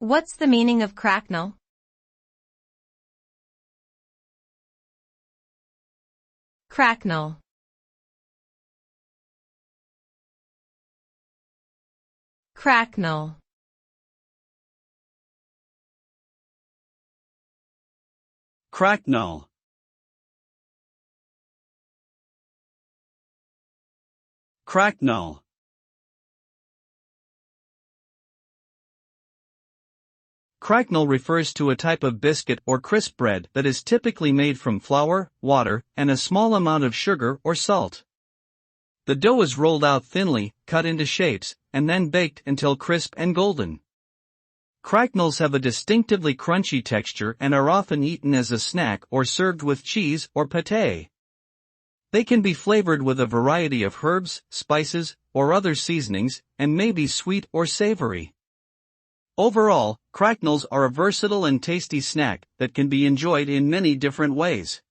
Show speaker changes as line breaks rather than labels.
What's the meaning of cracknel? Cracknel. Cracknel.
Cracknel. Cracknel. Cracknel refers to a type of biscuit or crisp bread that is typically made from flour, water, and a small amount of sugar or salt. The dough is rolled out thinly, cut into shapes, and then baked until crisp and golden. Cracknels have a distinctively crunchy texture and are often eaten as a snack or served with cheese or pâté. They can be flavored with a variety of herbs, spices, or other seasonings, and may be sweet or savory. Overall, cracknels are a versatile and tasty snack that can be enjoyed in many different ways.